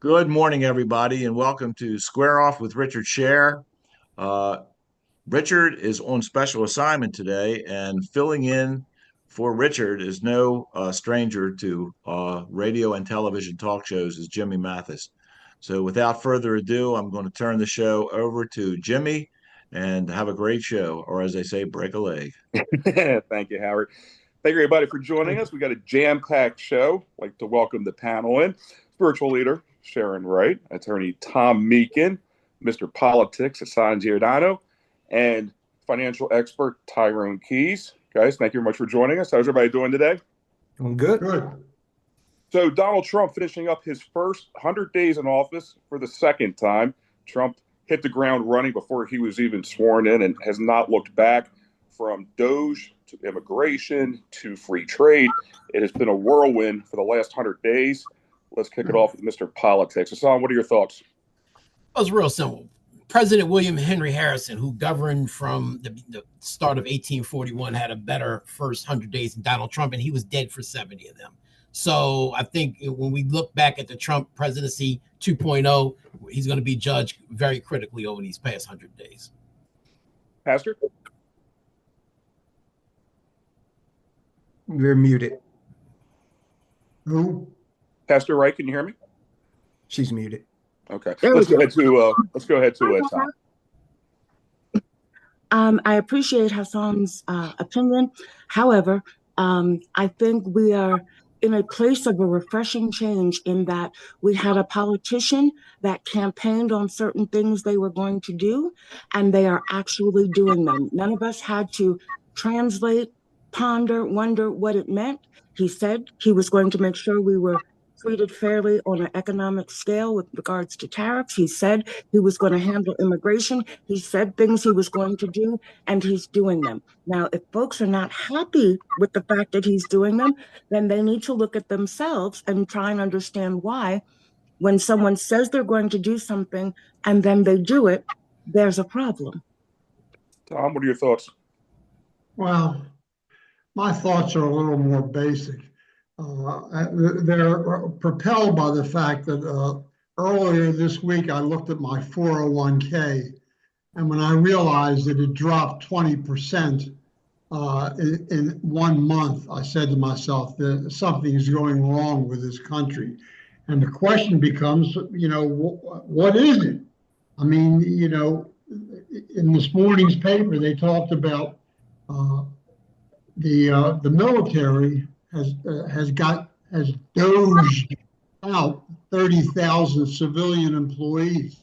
Good morning, everybody, and welcome to Square Off with Richard Sher. Uh, Richard is on special assignment today, and filling in for Richard is no stranger to radio and television talk shows is Jimmy Mathis. So, without further ado, I'm going to turn the show over to Jimmy and have a great show, or as they say, break a leg. Thank you, Howard. Thank you, everybody, for joining us. We got a jam-packed show. I'd like to welcome the panel in. Spiritual leader, Sharon Wright, attorney Tom Minkin, Mr. Politics, Hassan Giordano, and financial expert Tyrone Keys. Guys, thank you very much for joining us. How's everybody doing today? I'm good. Good. So Donald Trump finishing up his first 100 days in office for the second time. Trump hit the ground running before he was even sworn in and has not looked back. From Doge to immigration to free trade, it has been a whirlwind for the last 100 days. Let's kick it off with Mr. Politics. Hassan, what are your thoughts? It was real simple. President William Henry Harrison, who governed from the start of 1841, had a better first 100 days than Donald Trump, and he was dead for 70 of them. So I think when we look back at the Trump presidency 2.0, he's going to be judged very critically over these past 100 days. Pastor? You're muted. Who? Pastor Wright, can you hear me? She's muted. Okay. Let's go ahead to Tom. I appreciate Hassan's opinion. However, I think we are in a place of a refreshing change in that we had a politician that campaigned on certain things they were going to do, and they are actually doing them. None of us had to translate, ponder, wonder what it meant. He said he was going to make sure we were treated fairly on an economic scale with regards to tariffs. He said he was going to handle immigration. He said things he was going to do, and he's doing them. Now, if folks are not happy with the fact that he's doing them, then they need to look at themselves and try and understand why, when someone says they're going to do something and then they do it, there's a problem. Tom, what are your thoughts? Well, my thoughts are a little more basic. They're propelled by the fact that earlier this week I looked at my 401k, and when I realized that it dropped 20% in 1 month, I said to myself that something is going wrong with this country. And the question becomes, what is it? I mean, in this morning's paper, they talked about the military has doged out 30,000 civilian employees.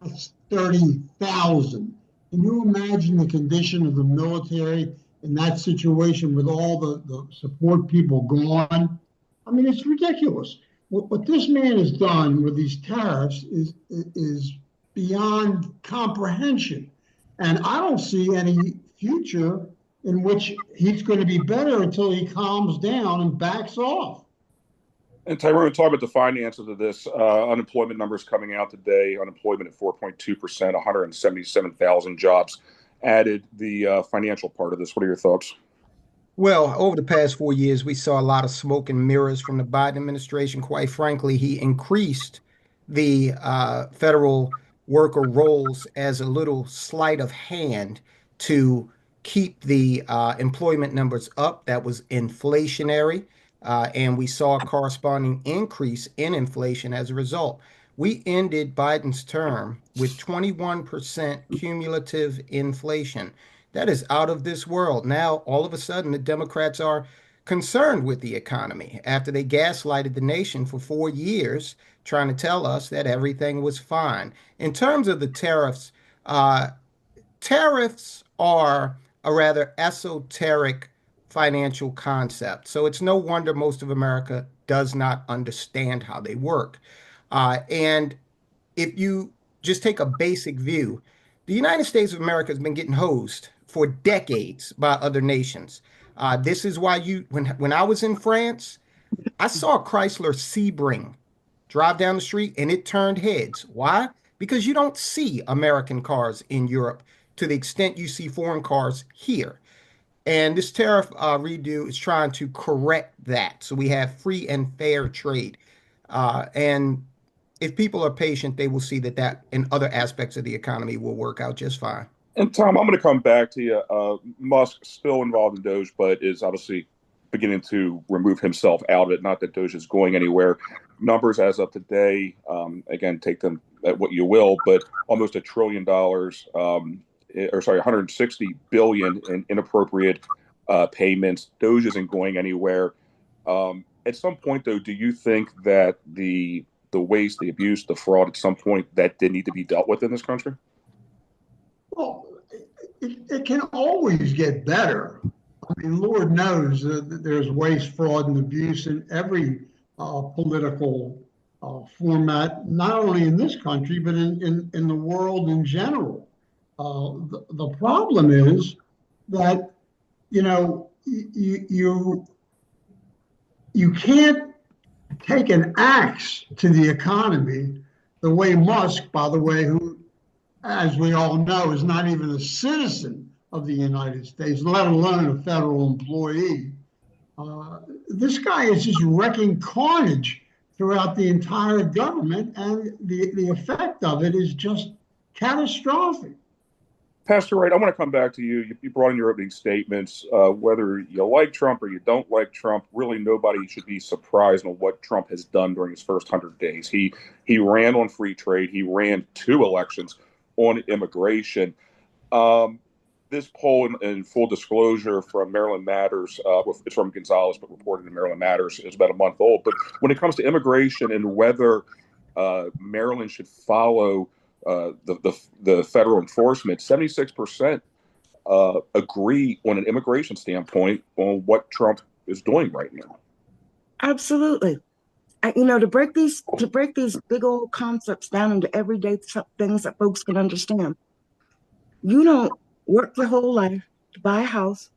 That's 30,000. Can you imagine the condition of the military in that situation with all the support people gone? I mean, it's ridiculous. What this man has done with these tariffs is beyond comprehension. And I don't see any future in which he's going to be better until he calms down and backs off. And Tyrone, talk about the finances of this. Unemployment numbers coming out today. Unemployment at 4.2%, 177,000 jobs added. The financial part of this, what are your thoughts? Well, over the past 4 years, we saw a lot of smoke and mirrors from the Biden administration. Quite frankly, he increased the federal worker rolls as a little sleight of hand to keep the employment numbers up. That was inflationary, and we saw a corresponding increase in inflation as a result. We ended Biden's term with 21% cumulative inflation. That is out of this world. Now, all of a sudden, the Democrats are concerned with the economy after they gaslighted the nation for 4 years, trying to tell us that everything was fine. In terms of the tariffs, tariffs are a rather esoteric financial concept. So it's no wonder most of America does not understand how they work. And if you just take a basic view, the United States of America has been getting hosed for decades by other nations. This is why when I was in France, I saw a Chrysler Sebring drive down the street and it turned heads. Why? Because you don't see American cars in Europe to the extent you see foreign cars here. And this tariff redo is trying to correct that. So we have free and fair trade. And if people are patient, they will see that in other aspects of the economy will work out just fine. And Tom, I'm going to come back to you. Musk still involved in Doge, but is obviously beginning to remove himself out of it. Not that Doge is going anywhere. Numbers as of today, again, take them at what you will, but almost $1 trillion, 160 billion in inappropriate payments. Doge isn't going anywhere. At some point, though, do you think that the waste, the abuse, the fraud, at some point that did need to be dealt with in this country? Well, it can always get better. I mean, Lord knows that there's waste, fraud, and abuse in every political format, not only in this country, but in the world in general. The problem is that, you can't take an axe to the economy the way Musk, by the way, who, as we all know, is not even a citizen of the United States, let alone a federal employee. This guy is just wrecking carnage throughout the entire government, and the effect of it is just catastrophic. Pastor Wright, I want to come back to you. You brought in your opening statements. Whether you like Trump or you don't like Trump, really nobody should be surprised on what Trump has done during his first 100 days. He ran on free trade. He ran 2 elections on immigration. This poll, in full disclosure, from Maryland Matters, it's from Gonzalez, but reported in Maryland Matters, is about a month old. But when it comes to immigration and whether Maryland should follow the federal enforcement, 76% agree on an immigration standpoint on what Trump is doing right now. Absolutely. To break these big old concepts down into everyday things that folks can understand. You don't work your whole life to buy a house,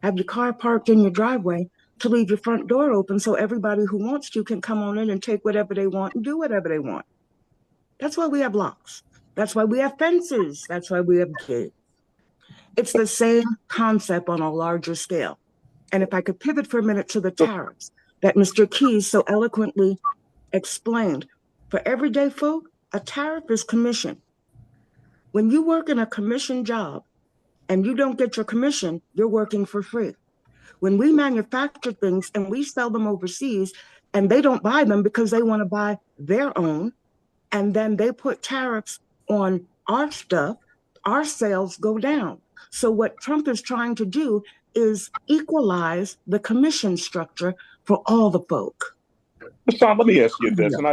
have your car parked in your driveway, to leave your front door open so everybody who wants to can come on in and take whatever they want and do whatever they want. That's why we have locks. That's why we have fences. That's why we have kids. It's the same concept on a larger scale. And if I could pivot for a minute to the tariffs that Mr. Keys so eloquently explained, for everyday folk, a tariff is commission. When you work in a commission job and you don't get your commission, you're working for free. When we manufacture things and we sell them overseas and they don't buy them because they want to buy their own, and then they put tariffs on our stuff, our sales go down. So what Trump is trying to do is equalize the commission structure for all the folk. Hassan, let me ask you this, and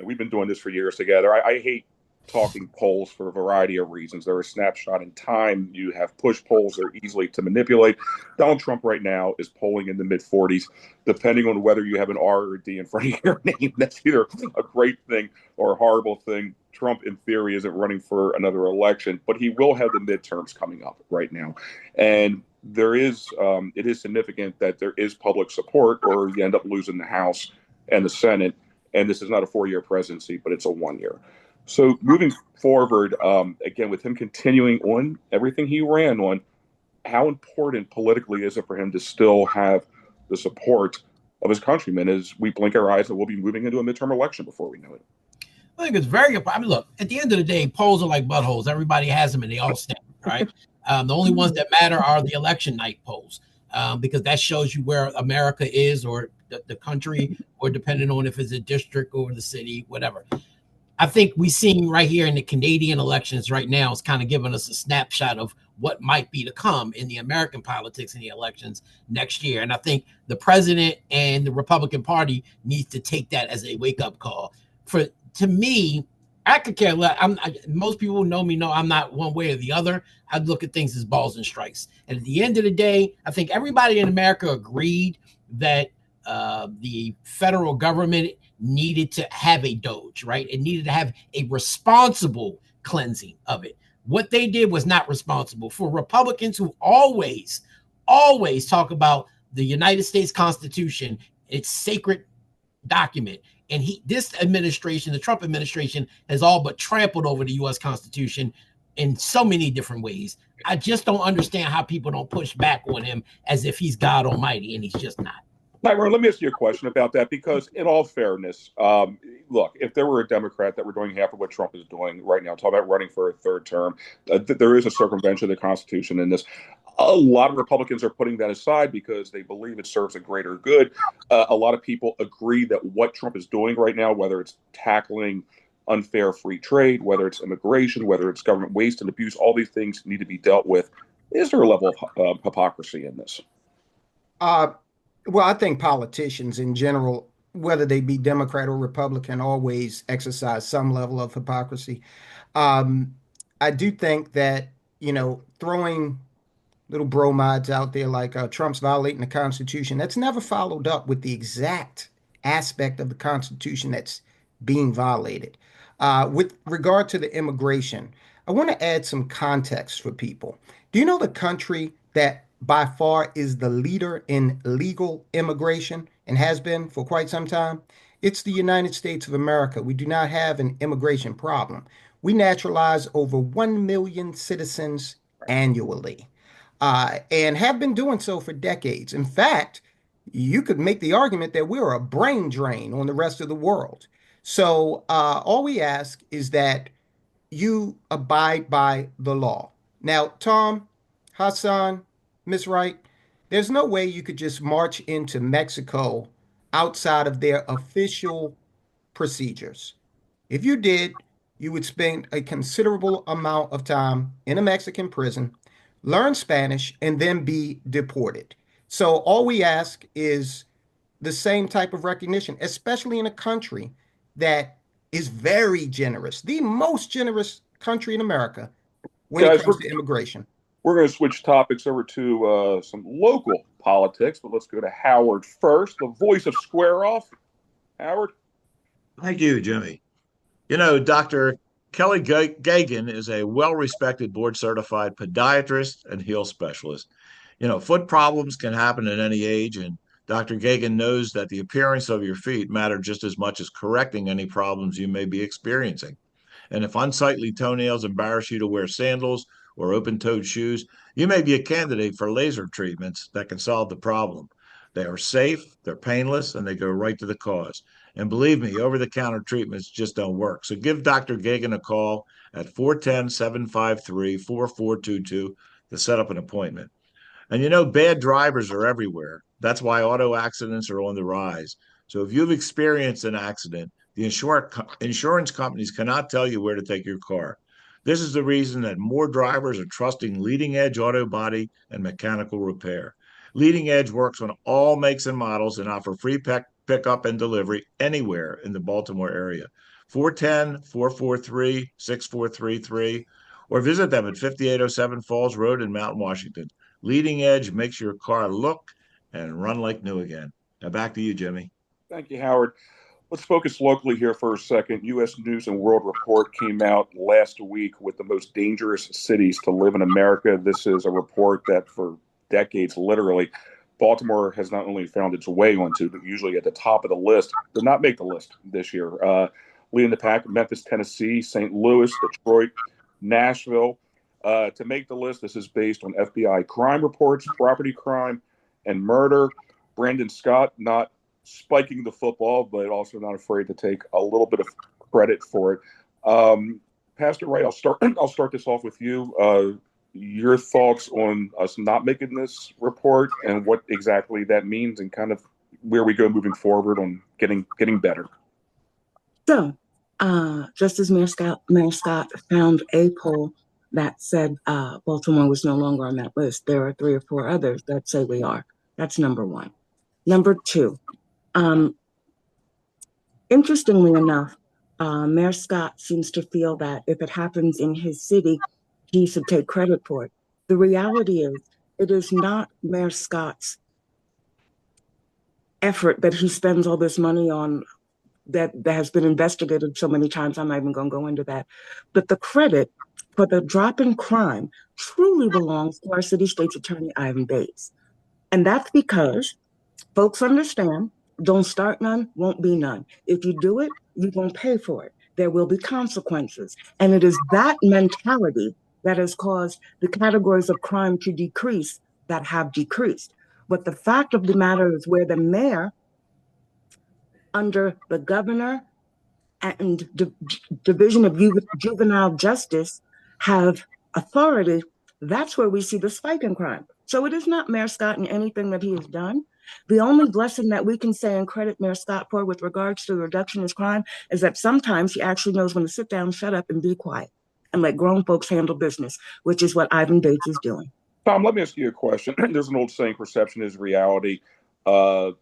we've been doing this for years together. I hate talking polls for a variety of reasons. They're a snapshot in time. You have push polls; they're easily to manipulate. Donald Trump right now is polling in the mid-40s. Depending on whether you have an R or a D in front of your name, that's either a great thing or a horrible thing. Trump, in theory, isn't running for another election, but he will have the midterms coming up right now. And it is significant that there is public support, or you end up losing the House and the Senate. And this is not a 4-year presidency, but it's a 1-year. So moving forward, again, with him continuing on everything he ran on, how important politically is it for him to still have the support of his countrymen as we blink our eyes and we'll be moving into a midterm election before we know it? I think it's very important. I mean, look, at the end of the day, polls are like buttholes. Everybody has them and they all stand, right? The only ones that matter are the election night polls, because that shows you where America is, or the country, or depending on if it's a district or the city, whatever. I think we're seeing right here in the Canadian elections right now is kind of giving us a snapshot of what might be to come in the American politics in the elections next year. And I think the president and the Republican Party needs to take that as a wake-up call. To me, I could care less. Most people who know me know I'm not one way or the other. I look at things as balls and strikes. And at the end of the day, I think everybody in America agreed that the federal government needed to have a Doge, right? It needed to have a responsible cleansing of it. What they did was not responsible. For Republicans who always talk about the United States Constitution, its sacred document, and this administration, the Trump administration, has all but trampled over the U.S. Constitution in so many different ways. I just don't understand how people don't push back on him as if he's God Almighty, and he's just not. Tyrone, let me ask you a question about that, because in all fairness, look, if there were a Democrat that were doing half of what Trump is doing right now, talk about running for a third term, there is a circumvention of the Constitution in this. A lot of Republicans are putting that aside because they believe it serves a greater good. A lot of people agree that what Trump is doing right now, whether it's tackling unfair free trade, whether it's immigration, whether it's government waste and abuse, all these things need to be dealt with. Is there a level of hypocrisy in this? Well, I think politicians in general, whether they be Democrat or Republican, always exercise some level of hypocrisy. I do think that, throwing little bromides out there like Trump's violating the Constitution, that's never followed up with the exact aspect of the Constitution that's being violated. With regard to the immigration, I want to add some context for people. Do you know the country that by far is the leader in legal immigration and has been for quite some time? It's the United States of America. We do not have an immigration problem. We naturalize over 1 million citizens annually, and have been doing so for decades. In fact, you could make the argument that we're a brain drain on the rest of the world. So all we ask is that you abide by the law. Now, Tom, Hassan, Miss Wright, there's no way you could just march into Mexico outside of their official procedures. If you did, you would spend a considerable amount of time in a Mexican prison, learn Spanish, and then be deported. So all we ask is the same type of recognition, especially in a country that is very generous, the most generous country in America when it comes to immigration. We're going to switch topics over to some local politics, but let's go to Howard first, the voice of Square Off. Howard. Thank you, Jimmy. Dr. Kelly Gagan is a well-respected board-certified podiatrist and heel specialist. Foot problems can happen at any age, and Dr. Gagan knows that the appearance of your feet matter just as much as correcting any problems you may be experiencing. And if unsightly toenails embarrass you to wear sandals or open-toed shoes, you may be a candidate for laser treatments that can solve the problem. They are safe, they're painless, and they go right to the cause. And believe me, over-the-counter treatments just don't work. So give Dr. Gagan a call at 410-753-4422 to set up an appointment. And bad drivers are everywhere. That's why auto accidents are on the rise. So if you've experienced an accident, the insurance companies cannot tell you where to take your car. This is the reason that more drivers are trusting Leading Edge Auto Body and Mechanical Repair. Leading Edge works on all makes and models and offer free pickup and delivery anywhere in the Baltimore area. 410-443-6433, or visit them at 5807 Falls Road in Mountain, Washington. Leading Edge makes your car look and run like new again. Now back to you, Jimmy. Thank you, Howard. Let's focus locally here for a second. U.S. News and World Report came out last week with the most dangerous cities to live in America. This is a report that for decades, literally, Baltimore has not only found its way onto, but usually at the top of the list, did not make the list this year. Leading the pack, Memphis, Tennessee, St. Louis, Detroit, Nashville. To make the list, this is based on FBI crime reports, property crime, and murder. Brandon Scott, not spiking the football, but also not afraid to take a little bit of credit for it. Pastor Wright, I'll start this off with you. Your thoughts on us not making this report and what exactly that means and kind of where we go moving forward on getting better. So, just as Mayor Scott found a poll that said Baltimore was no longer on that list, there are 3 or 4 others that say we are. That's number one. Number two, interestingly enough, Mayor Scott seems to feel that if it happens in his city, he should take credit for it. The reality is, it is not Mayor Scott's effort that he spends all this money on that has been investigated so many times. I'm not even going to go into that. But the credit for the drop in crime truly belongs to our city state's attorney, Ivan Bates. And that's because folks understand, don't start none, won't be none. If you do it, you're going to pay for it. There will be consequences. And it is that mentality that has caused the categories of crime to decrease that have decreased. But the fact of the matter is where the mayor, under the governor and Division of Juvenile Justice, have authority, that's where we see the spike in crime. So it is not Mayor Scott and anything that he has done. The only blessing that we can say and credit Mayor Scott for with regards to the reduction of crime is that sometimes he actually knows when to sit down, shut up, and be quiet and let grown folks handle business, which is what Ivan Bates is doing. Tom, let me ask you a question. There's an old saying, perception is reality. The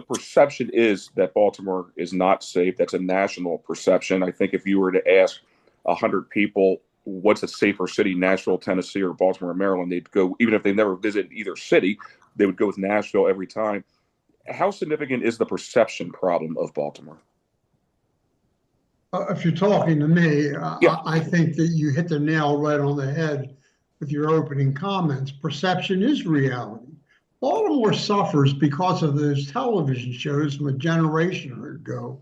perception is that Baltimore is not safe. That's a national perception. I think if you were to ask 100 people what's a safer city, Nashville, Tennessee, or Baltimore, Maryland, they'd go, even if they never visited either city, they would go with Nashville every time. How significant is the perception problem of Baltimore? If you're talking to me, Yeah. I think that you hit the nail right on the head with your opening comments. Perception is reality. Baltimore suffers because of those television shows from a generation ago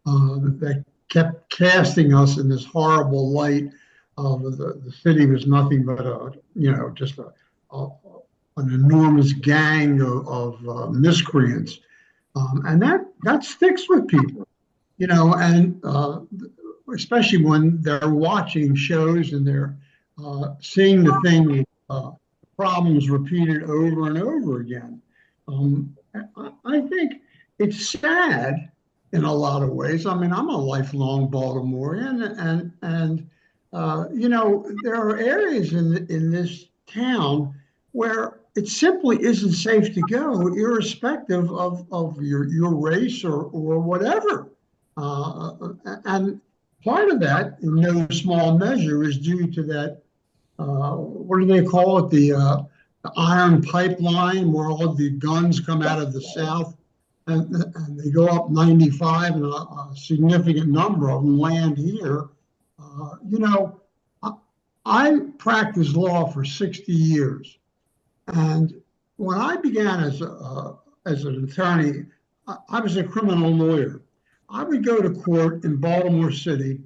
that kept casting us in this horrible light of the city was nothing but an enormous gang of miscreants, and that sticks with people, and especially when they're watching shows and they're seeing the thing. Problems repeated over and over again. I think it's sad in a lot of ways. I mean, I'm a lifelong Baltimorean, and there are areas in this town where it simply isn't safe to go, irrespective of your race or whatever. And part of that, in no small measure, is due to that. What do they call it? The iron pipeline, where all the guns come out of the south, and they go up 95, and a significant number of them land here. I practiced law for 60 years, and when I began as an attorney, I was a criminal lawyer. I would go to court in Baltimore City.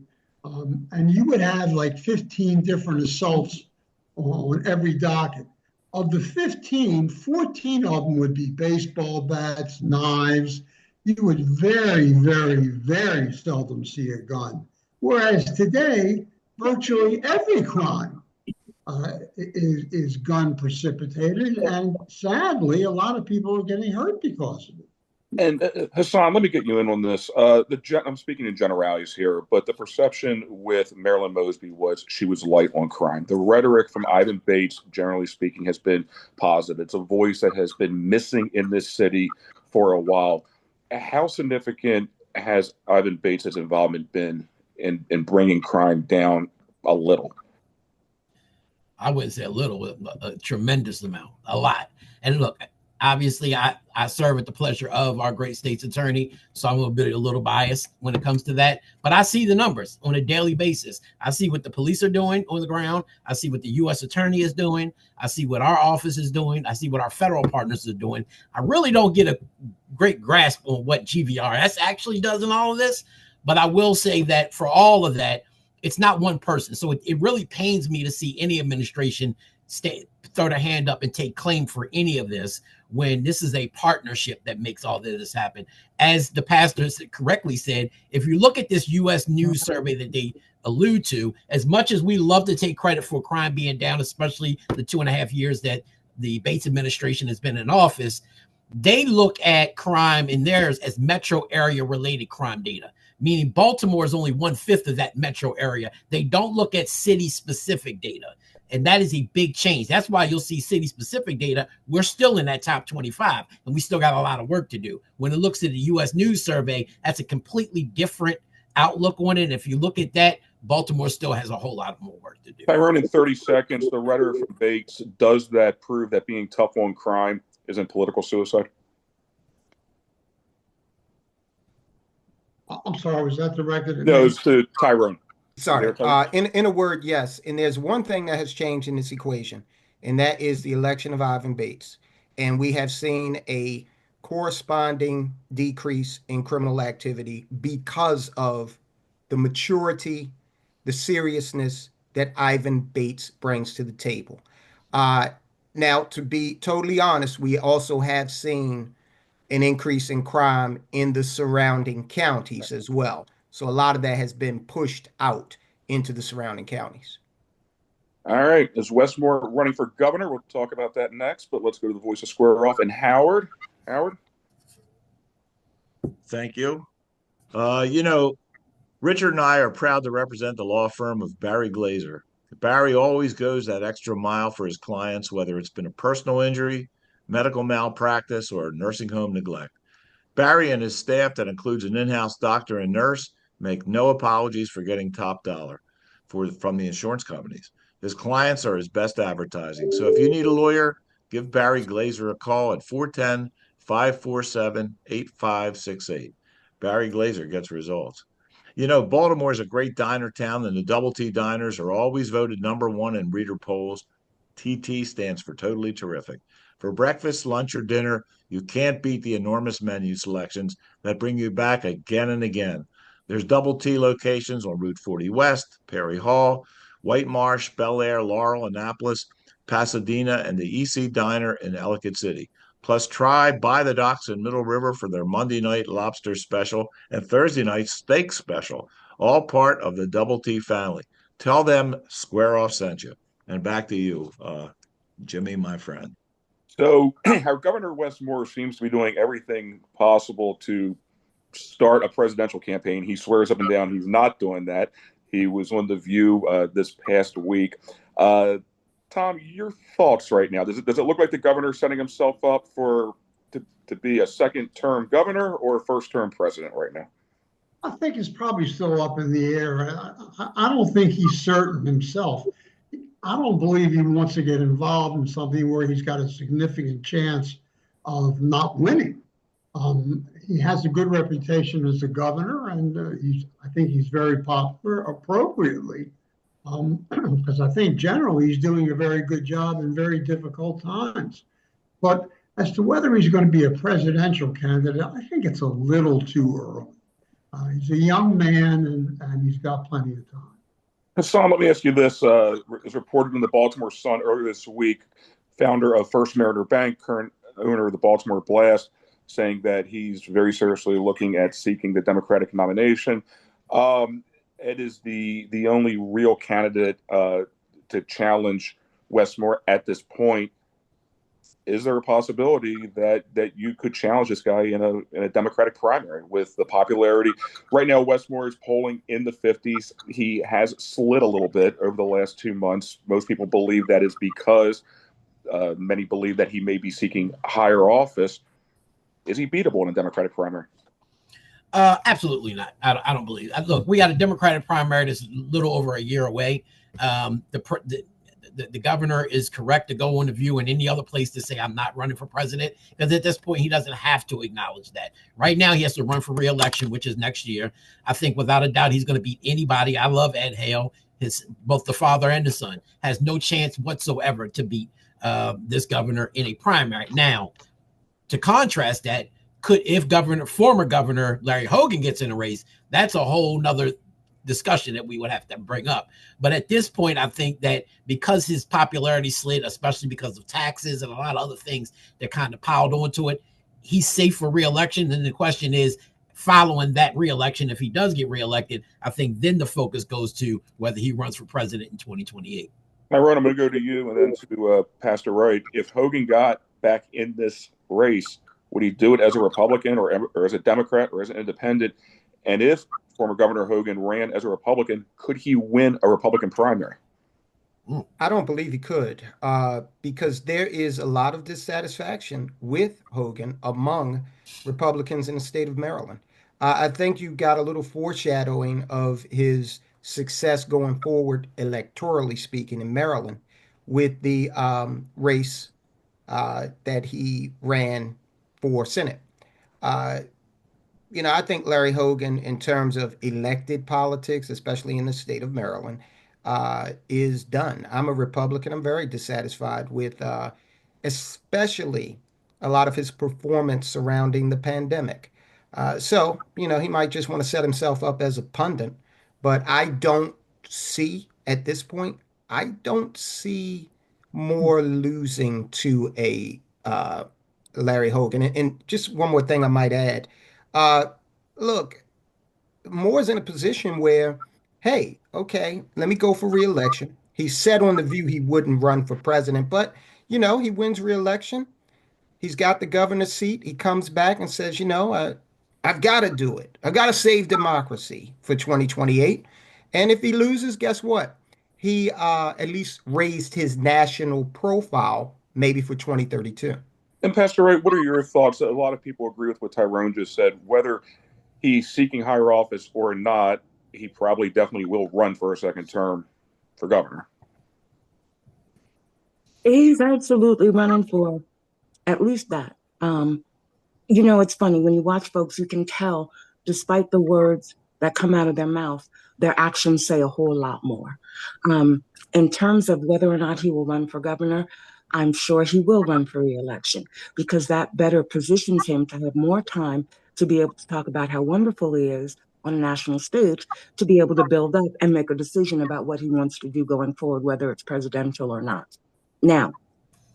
And you would have like 15 different assaults on every docket. Of the 15, 14 of them would be baseball bats, knives. You would very, very, very seldom see a gun. Whereas today, virtually every crime is gun precipitated. And sadly, a lot of people are getting hurt because of it. And Hassan, let me get you in on this. I'm speaking in generalities here, but the perception with Marilyn Mosby was she was light on crime. The rhetoric from Ivan Bates, generally speaking, has been positive. It's a voice that has been missing in this city for a while. How significant has Ivan Bates' involvement been in bringing crime down a little? I wouldn't say a little, a tremendous amount, a lot. And look, obviously, I serve at the pleasure of our great state's attorney, so I'm a little biased when it comes to that. But I see the numbers on a daily basis. I see what the police are doing on the ground. I see what the U.S. attorney is doing. I see what our office is doing. I see what our federal partners are doing. I really don't get a great grasp on what GVRS actually does in all of this. But I will say that for all of that, it's not one person. So it really pains me to see any administration throw their hand up and take claim for any of this, when this is a partnership that makes all this happen. As the pastor correctly said, if you look at this U.S. News survey that they allude to, as much as we love to take credit for crime being down, especially the 2.5 years that the Bates administration has been in office, they look at crime in theirs as metro area related crime data, meaning Baltimore is only 1/5 of that metro area. They don't look at city specific data. And that is a big change. That's why you'll see city specific data. We're still in that top 25, and we still got a lot of work to do. When it looks at the U.S. News survey, that's a completely different outlook on it. If you look at that, Baltimore still has a whole lot more work to do. Tyrone, in 30 seconds, the rhetoric from Bates, does that prove that being tough on crime isn't political suicide? I'm sorry, was that directed at No, me? it's to Tyrone. Sorry. In a word, yes. And there's one thing that has changed in this equation, and that is the election of Ivan Bates. And we have seen a corresponding decrease in criminal activity because of the maturity, the seriousness that Ivan Bates brings to the table. Now, to be totally honest, we also have seen an increase in crime in the surrounding counties as well. So a lot of that has been pushed out into the surrounding counties. All right. Is Westmore running for governor? We'll talk about that next, but let's go to the voice of Square Off. And Howard. Howard? Thank you. You know, Richard and I are proud to represent the law firm of Barry Glazer. Barry always goes that extra mile for his clients, whether it's been a personal injury, medical malpractice, or nursing home neglect. Barry and his staff, that includes an in-house doctor and nurse, make no apologies for getting top dollar from the insurance companies. His clients are his best advertising. So if you need a lawyer, give Barry Glazer a call at 410-547-8568. Barry Glazer gets results. You know, Baltimore is a great diner town, and the Double T diners are always voted #1 in reader polls. TT stands for totally terrific. For breakfast, lunch, or dinner, you can't beat the enormous menu selections that bring you back again and again. There's Double T locations on Route 40 West, Perry Hall, White Marsh, Bel Air, Laurel, Annapolis, Pasadena, and the EC Diner in Ellicott City. Plus, try By the Docks in Middle River for their Monday night lobster special and Thursday night steak special, all part of the Double T family. Tell them Square Off sent you. And back to you, Jimmy, my friend. So, our Governor Westmore seems to be doing everything possible to start a presidential campaign. He swears up and down he's not doing that. He was on The View this past week. Tom, your thoughts right now? Does it look like the governor's setting himself up to be a second-term governor or a first-term president right now? I think it's probably still up in the air. I don't think he's certain himself. I don't believe he wants to get involved in something where he's got a significant chance of not winning. He has a good reputation as a governor, and I think he's very popular appropriately, because I think generally he's doing a very good job in very difficult times. But as to whether he's going to be a presidential candidate, I think it's a little too early. He's a young man, and he's got plenty of time. Hassan, let me ask you this. As reported in the Baltimore Sun earlier this week, founder of First Mariner Bank, current owner of the Baltimore Blast, saying that he's very seriously looking at seeking the Democratic nomination. It is the only real candidate to challenge Westmore at this point. Is there a possibility that you could challenge this guy in a Democratic primary with the popularity? Right now, Westmore is polling in the 50s. He has slid a little bit over the last 2 months. Most people believe that is because many believe that he may be seeking higher office. Is he beatable in a Democratic primary? Absolutely not. I don't believe. Look, we got a Democratic primary that's a little over a year away. The governor is correct to go on The View and any other place to say I'm not running for president, because at this point he doesn't have to acknowledge that. Right now he has to run for re-election, which is next year. I think without a doubt he's going to beat anybody. I love Ed Hale. Both the father and the son has no chance whatsoever to beat this governor in a primary. Now, to contrast that, if former governor Larry Hogan gets in a race, that's a whole nother discussion that we would have to bring up. But at this point, I think that because his popularity slid, especially because of taxes and a lot of other things that kind of piled onto it, he's safe for re-election. And the question is, following that re-election, if he does get re-elected, I think then the focus goes to whether he runs for president in 2028. Tyrone, I'm going to go to you and then to Pastor Wright. If Hogan got back in this race, would he do it as a Republican or as a Democrat or as an independent? And if former Governor Hogan ran as a Republican, could he win a Republican primary? I don't believe he could, because there is a lot of dissatisfaction with Hogan among Republicans in the state of Maryland. I think you got a little foreshadowing of his success going forward, electorally speaking, in Maryland with the race that he ran for Senate. I think Larry Hogan, in terms of elected politics, especially in the state of Maryland, is done. I'm a Republican. I'm very dissatisfied with especially a lot of his performance surrounding the pandemic. So, he might just want to set himself up as a pundit, but I don't see, at this point, I don't see Moore losing to a Larry Hogan. And just one more thing I might add. Uh, Look, Moore's in a position where, hey, okay, let me go for re-election. He said on The View he wouldn't run for president, but he wins re-election. He's got the governor's seat. He comes back and says, I've got to do it. I've got to save democracy for 2028. And if he loses, guess what? He at least raised his national profile maybe for 2032. And Pastor Wright, what are your thoughts? A lot of people agree with what Tyrone just said. Whether he's seeking higher office or not, he probably definitely will run for a second term for governor. He's absolutely running for at least that. It's funny when you watch folks, you can tell, despite the words that come out of their mouth, their actions say a whole lot more. In terms of whether or not he will run for governor, I'm sure he will run for re-election because that better positions him to have more time to be able to talk about how wonderful he is on a national stage, to be able to build up and make a decision about what he wants to do going forward, whether it's presidential or not. Now,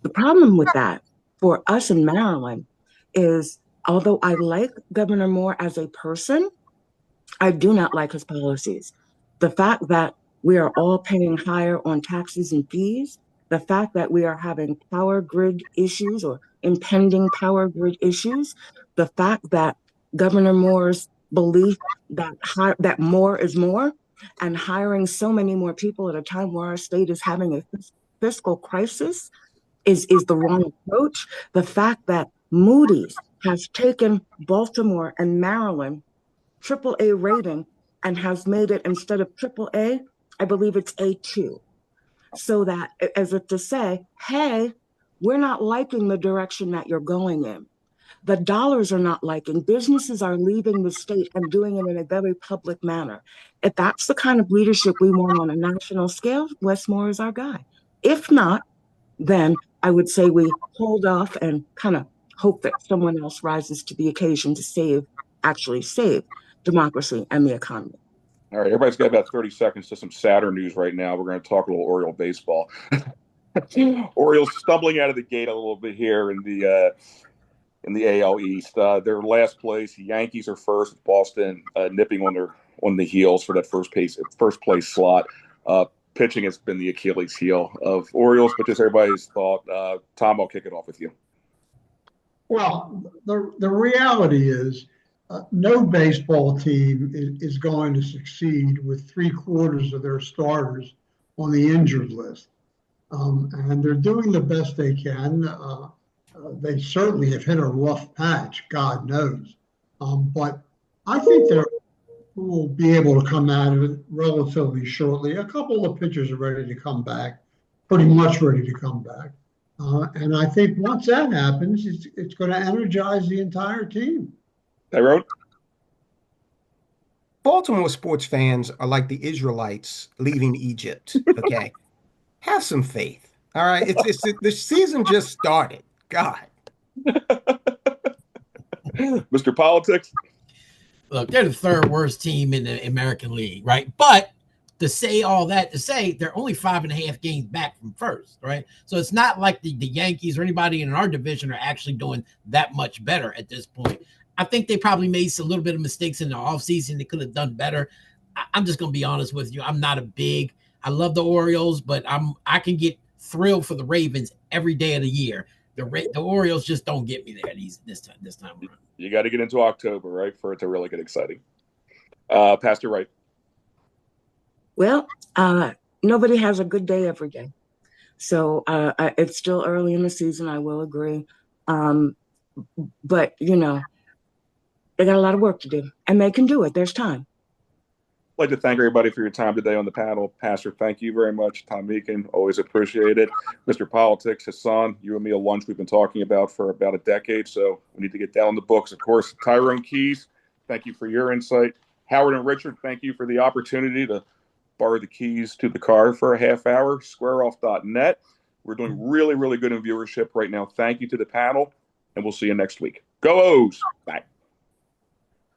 the problem with that for us in Maryland is, although I like Governor Moore as a person, I do not like his policies. The fact that we are all paying higher on taxes and fees, the fact that we are having power grid issues or impending power grid issues, the fact that Governor Moore's belief that more is more and hiring so many more people at a time where our state is having a fiscal crisis is the wrong approach. The fact that Moody's has taken Baltimore and Maryland AAA rating and has made it, instead of AAA, I believe it's A2. So that, as if to say, hey, we're not liking the direction that you're going in. The dollars are not liking. Businesses are leaving the state and doing it in a very public manner. If that's the kind of leadership we want on a national scale, Wes Moore is our guy. If not, then I would say we hold off and kind of hope that someone else rises to the occasion to actually save democracy and the economy. All right, everybody's got about 30 seconds to some Saturn news right now. We're going to talk a little Oriole baseball. Orioles stumbling out of the gate a little bit here in the AL East. They're last place. Yankees are first. Boston nipping on the heels for that first place slot. Pitching has been the Achilles heel of Orioles, but just everybody's thought. Tom, I'll kick it off with you. Well, the reality is no baseball team is going to succeed with 3/4 of their starters on the injured list. And they're doing the best they can. They certainly have hit a rough patch, God knows. But I think they will be able to come out of it relatively shortly. A couple of pitchers are ready to come back, pretty much ready to come back. And I think once that happens, it's going to energize the entire team. Tyrone? Baltimore sports fans are like the Israelites leaving Egypt. Okay, have some faith. All right, the season just started. God, Mr. Politics. Look, they're the third worst team in the American League, right? But to say all that, they're only 5.5 games back from first, right? So it's not like the Yankees or anybody in our division are actually doing that much better at this point. I think they probably made a little bit of mistakes in the offseason. They could have done better. I'm just going to be honest with you. I'm not I love the Orioles, but I can get thrilled for the Ravens every day of the year. The Orioles just don't get me there this time around. You got to get into October, right, for it to really get exciting. Pastor Wright. Well, nobody has a good day every day. So it's still early in the season, I will agree. But, they got a lot of work to do, and they can do it. There's time. I'd like to thank everybody for your time today on the panel. Pastor, thank you very much. Tom Minkin, always appreciate it. Mr. Politics, Hassan, you and me a lunch we've been talking about for about a decade, so we need to get down the books. Of course, Tyrone Keys, thank you for your insight. Howard and Richard, thank you for the opportunity to borrow the keys to the car for a half hour. SquareOff.net. We're doing really, really good in viewership right now. Thank you to the panel, and we'll see you next week. Go O's! Bye.